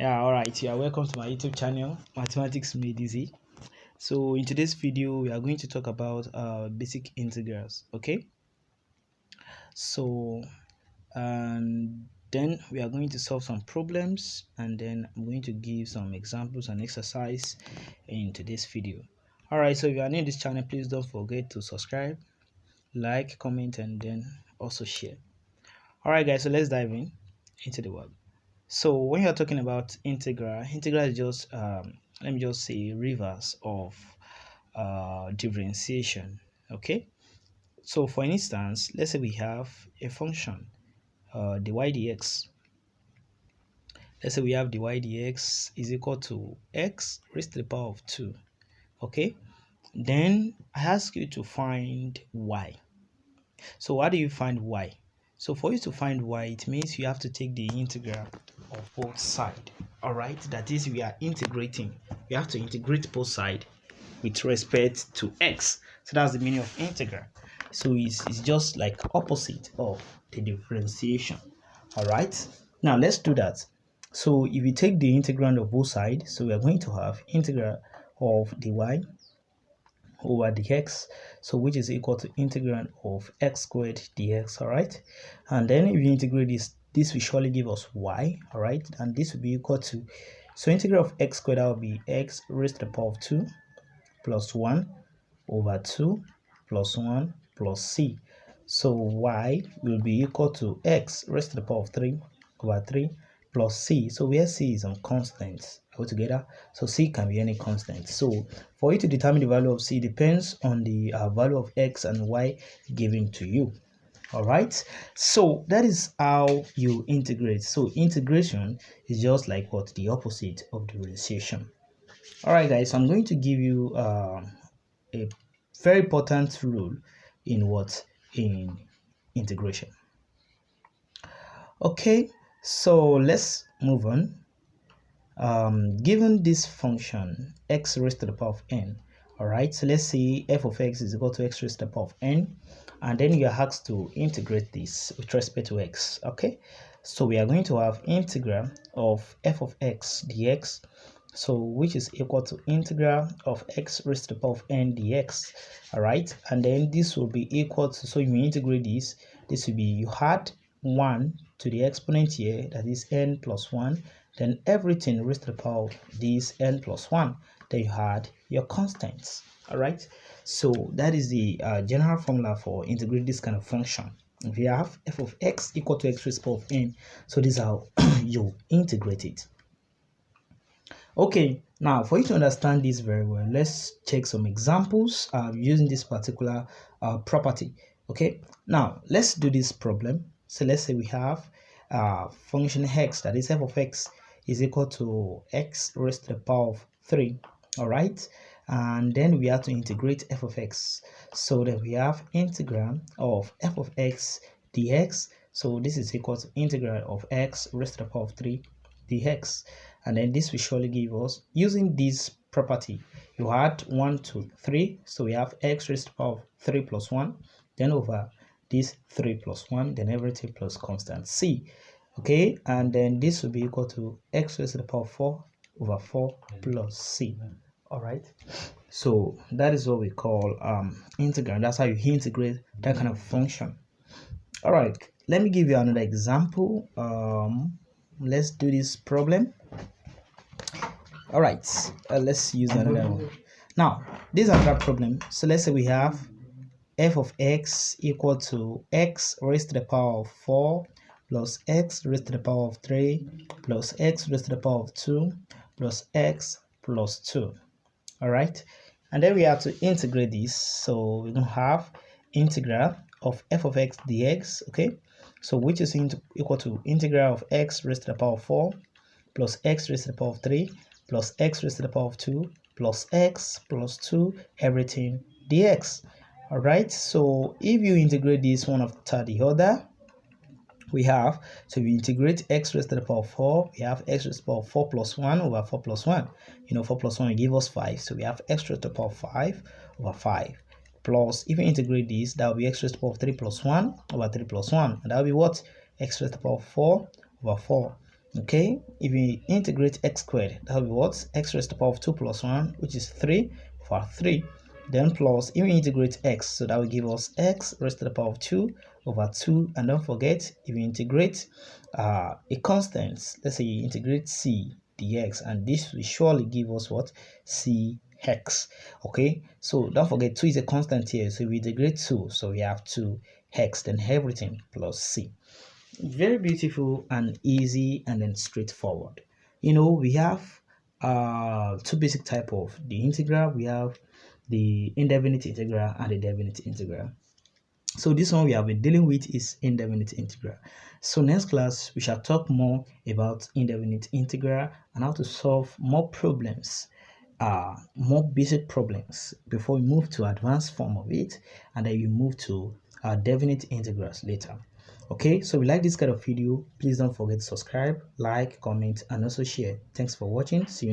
Alright, you are welcome to my YouTube channel, Mathematics Made Easy. So in today's video, we are going to talk about basic integrals. Okay, so and then we are going to solve some problems, and then I'm going to give some examples and exercise in today's video. Alright, so if you are new to this channel, please don't forget to subscribe, like, comment, and then also share. Alright guys, so let's dive into the work. So when you're talking about integral is just let me just say reverse of differentiation. Okay, so for instance, let's say we have a function dy dx. Let's say we have dy dx is equal to x raised to the power of 2. Okay, then I ask you to find y. So how do you find y? So for you to find y, it means you have to take the integral of both sides. Alright, that is, we are integrating. We have to integrate both sides with respect to x. So that's the meaning of integral. So it's just like opposite of the differentiation. Alright, now let's do that. So if you take the integrand of both sides, so we are going to have integral of dy over dx, so which is equal to integrand of x squared dx. All right, and then if you integrate this will surely give us y. All right, and this will be equal to, so integral of x squared, that will be x raised to the power of 2 plus 1 over 2 plus 1 plus c. So y will be equal to x raised to the power of 3 over 3 plus c. So where c is on constants altogether, so c can be any constant. So for you to determine the value of c depends on the value of x and y given to you. All right, so that is how you integrate. So integration is just like what, the opposite of differentiation. All right guys, so I'm going to give you a very important rule in integration. Okay, so let's move on. Given this function x raised to the power of n, all right, so let's say f of x is equal to x raised to the power of n, and then you are asked to integrate this with respect to x. Okay, so we are going to have integral of f of x dx, so which is equal to integral of x raised to the power of n dx. All right, and then this will be equal to, so you integrate this will be, you add 1 to the exponent here, that is n plus 1, then everything raised to the power of this n plus 1, then you had your constants. All right, so that is the general formula for integrating this kind of function. If you have f of x equal to x raised to the power of n, so this is how you integrate it. Okay, now for you to understand this very well, let's check some examples using this particular property. Okay, now let's do this problem. So let's say we have function x, that is f of x is equal to x raised to the power of 3. All right, and then we have to integrate f of x, so that we have integral of f of x dx, so this is equal to integral of x raised to the power of 3 dx, and then this will surely give us, using this property, you add 1 to 3, so we have x raised to the power of 3 plus 1, then over this 3 plus 1, then everything plus constant c. Okay, and then this will be equal to x raised to the power of 4 over 4 plus c. All right, so that is what we call integral. That's how you integrate that kind of function. All right, let me give you another example. Let's do this problem. All right, let's use another one. Now this is another problem. So let's say we have f of x equal to x raised to the power of 4 plus x raised to the power of 3 plus x raised to the power of 2 plus x plus 2. All right, and then we have to integrate this, so we don't have integral of f of x dx. Okay, so which is equal to integral of x raised to the power of 4 plus x raised to the power of 3 plus x raised to the power of 2 plus x plus 2 everything dx. All right, so if you integrate this one after the other, we have, so we integrate x raised to the power of 4, we have x raised to the power of 4 plus 1 over 4 plus 1. 4 plus 1 will give us 5, so we have x raised to the power of 5 over 5 plus, if we integrate this, that will be x raised to the power of 3 plus 1 over 3 plus 1, and that will be what, x raised to the power of 4 over 4. Okay, if we integrate x squared, that will be what? X raised to the power of 2 plus 1, which is 3 for 3. Then plus, if we integrate x, so that will give us x raised to the power of 2 over 2. And don't forget, if we integrate a constant, let's say you integrate c dx, and this will surely give us what? C hex. Okay, so don't forget 2 is a constant here, so we integrate 2, so we have 2 hex, then everything plus c. Very beautiful and easy and then straightforward. We have two basic type of the integral. We have the indefinite integral and the definite integral. So this one we have been dealing with is indefinite integral. So next class we shall talk more about indefinite integral and how to solve more problems, more basic problems before we move to advanced form of it, and then you move to definite integrals later. Okay, so if you like this kind of video, please don't forget to subscribe, like, comment, and also share. Thanks for watching. See you next.